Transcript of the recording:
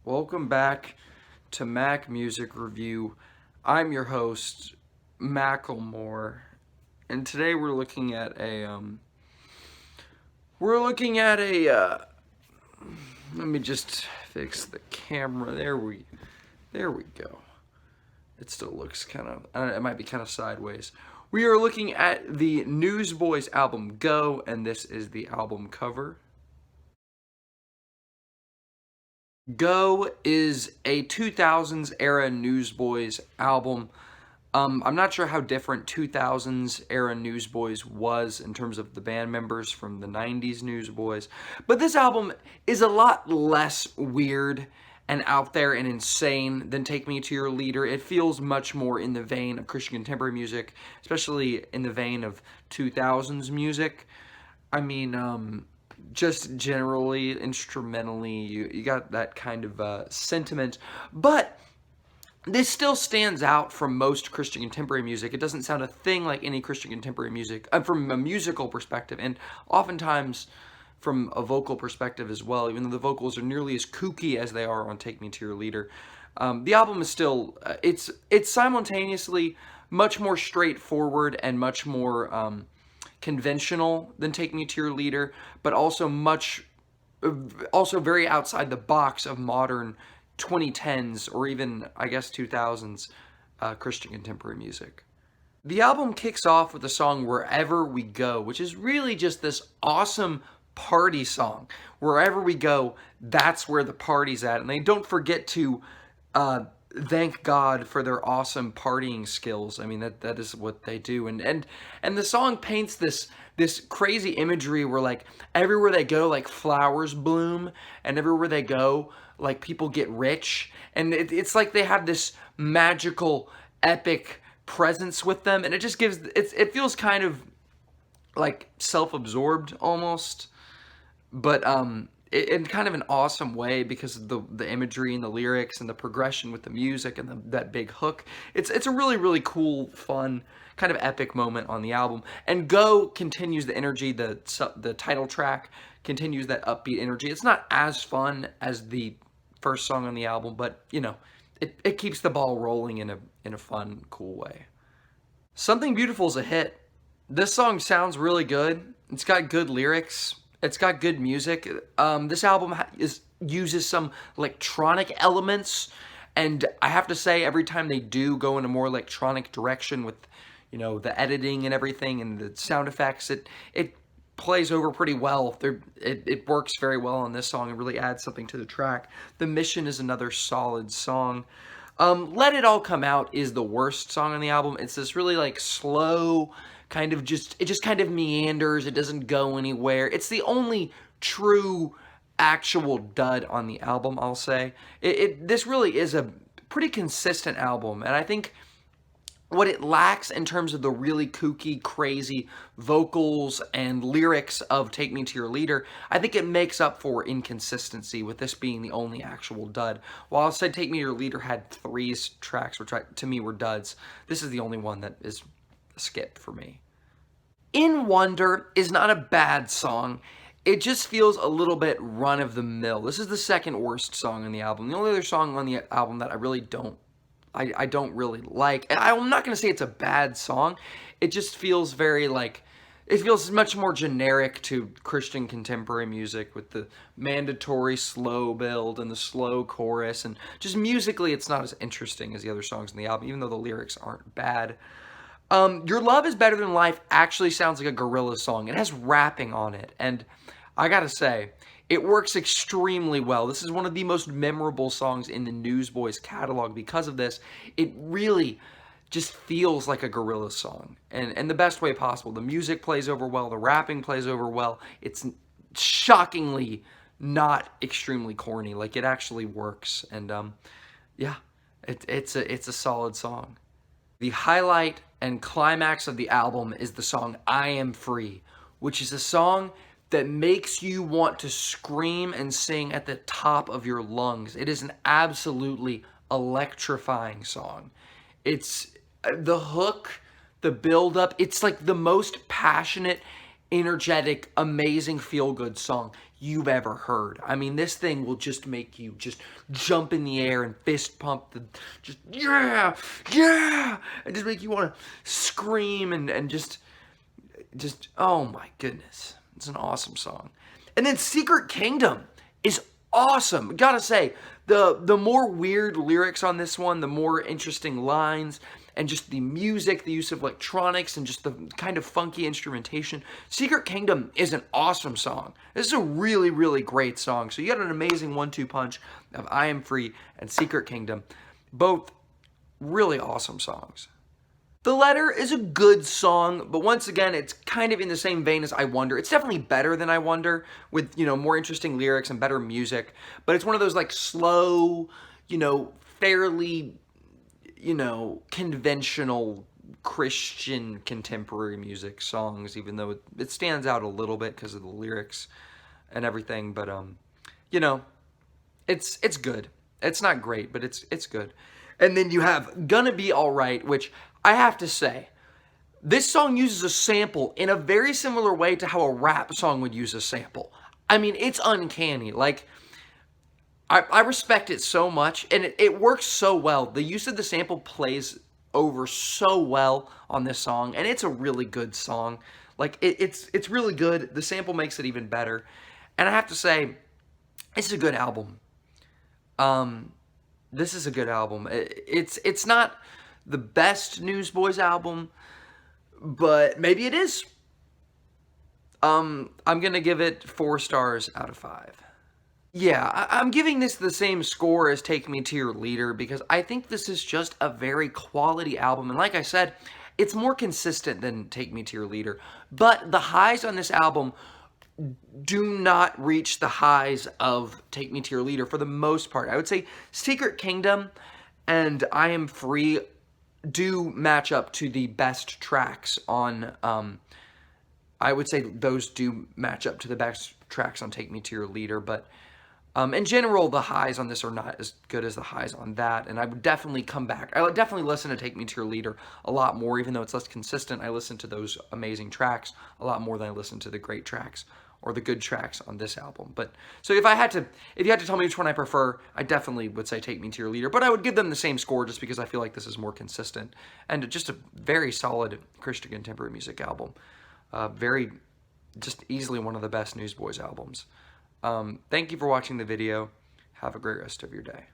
Welcome back to Mac Music Review. I'm your host, Macklemore, and today we're looking at a let me just fix the camera. There we go. It still looks kind of, it might be kind of sideways. We are looking at the Newsboys album Go, and this is the album cover. Go is a 2000s era Newsboys album. I'm not sure how different 2000s era Newsboys was in terms of the band members from the 90s Newsboys, but this album is a lot less weird and out there and insane than Take Me to Your Leader. It feels much more in the vein of Christian contemporary music, especially in the vein of 2000s music. I mean, just generally, instrumentally, you got that kind of sentiment, but this still stands out from most Christian contemporary music. It doesn't sound a thing like any Christian contemporary music from a musical perspective, and oftentimes from a vocal perspective as well, even though the vocals are nearly as kooky as they are on Take Me to Your Leader. The album is still, it's simultaneously much more straightforward and much more conventional than Take Me to Your Leader, but also very outside the box of modern 2010s or even, I guess, 2000s Christian contemporary music. The album kicks off with the song Wherever We Go, which is really just this awesome party song. Wherever we go, that's where the party's at. And they don't forget to thank God for their awesome partying skills. I mean, that is what they do. And the song paints this crazy imagery where, like, everywhere they go, like, flowers bloom, and everywhere they go, like, people get rich, and it's like they have this magical, epic presence with them, and it just gives, it feels kind of like self-absorbed almost, but in kind of an awesome way because of the imagery and the lyrics and the progression with the music and that big hook. It's a really, really cool, fun, kind of epic moment on the album. And Go continues the energy, the title track continues that upbeat energy. It's not as fun as the first song on the album, but, you know, it keeps the ball rolling in a fun, cool way. Something Beautiful is a hit. This song sounds really good. It's got good lyrics. It's got good music. This album uses some electronic elements, and I have to say, every time they do go in a more electronic direction with, you know, the editing and everything and the sound effects, it plays over pretty well. It works very well on this song. It really adds something to the track. The Mission is another solid song. Let It All Come Out is the worst song on the album. It's this really, like, slow, kind of it just kind of meanders. It doesn't go anywhere. It's the only true actual dud on the album, I'll say. This really is a pretty consistent album, and I think what it lacks in terms of the really kooky, crazy vocals and lyrics of Take Me to Your Leader, I think it makes up for inconsistency with this being the only actual dud. While I said Take Me to Your Leader had 3 tracks, which to me were duds, this is the only one that is a skip for me. In Wonder is not a bad song. It just feels a little bit run-of-the-mill. This is the second worst song on the album. The only other song on the album that I really don't really like. And I'm not going to say it's a bad song. It just feels very, like, it feels much more generic to Christian contemporary music with the mandatory slow build and the slow chorus. And just musically, it's not as interesting as the other songs in the album, even though the lyrics aren't bad. Your Love is Better Than Life actually sounds like a Gorillaz song. It has rapping on it. And I gotta say, it works extremely well. This is one of the most memorable songs in the Newsboys catalog because of this. It really just feels like a Gorillaz song, and the best way possible. The music plays over well, the rapping plays over well. It's shockingly not extremely corny. Like, it actually works, and yeah, it's a solid song. The highlight and climax of the album is the song I Am Free, which is a song that makes you want to scream and sing at the top of your lungs. It is an absolutely electrifying song. It's the hook, the build-up. It's like the most passionate, energetic, amazing feel-good song you've ever heard. I mean, this thing will just make you just jump in the air and fist pump just, yeah, yeah, and just make you want to scream and just, oh my goodness. It's an awesome song. And then Secret Kingdom is awesome. Gotta say, the more weird lyrics on this one, the more interesting lines, and just the music, the use of electronics, and just the kind of funky instrumentation. Secret Kingdom is an awesome song. This is a really, really great song. So you got an amazing 1-2 punch of I Am Free and Secret Kingdom. Both really awesome songs. The Letter is a good song, but once again, it's kind of in the same vein as I Wonder. It's definitely better than I Wonder, with, you know, more interesting lyrics and better music, but it's one of those, like, slow, you know, fairly, you know, conventional Christian contemporary music songs, even though it stands out a little bit because of the lyrics and everything, but, you know, it's good. It's not great, but it's good. And then you have Gonna Be Alright, which I have to say, this song uses a sample in a very similar way to how a rap song would use a sample. I mean, it's uncanny. Like, I respect it so much, and it works so well. The use of the sample plays over so well on this song, and it's a really good song. Like, it's really good. The sample makes it even better. And I have to say, it's a good album. This is a good album. It's not the best Newsboys album, but maybe it is. I'm gonna give it 4 stars out of 5. Yeah, I'm giving this the same score as Take Me to Your Leader because I think this is just a very quality album. And like I said, it's more consistent than Take Me to Your Leader. But the highs on this album do not reach the highs of Take Me to Your Leader for the most part. I would say Secret Kingdom and I Am Free do match up to the best tracks on, I would say those do match up to the best tracks on Take Me to Your Leader, but in general, the highs on this are not as good as the highs on that, and I would definitely come back. I would definitely listen to Take Me to Your Leader a lot more, even though it's less consistent. I listen to those amazing tracks a lot more than I listen to the great tracks or the good tracks on this album. But so if you had to tell me which one I prefer, I definitely would say Take Me to Your Leader, but I would give them the same score just because I feel like this is more consistent and just a very solid Christian contemporary music album. Just easily one of the best Newsboys albums. Thank you for watching the video. Have a great rest of your day.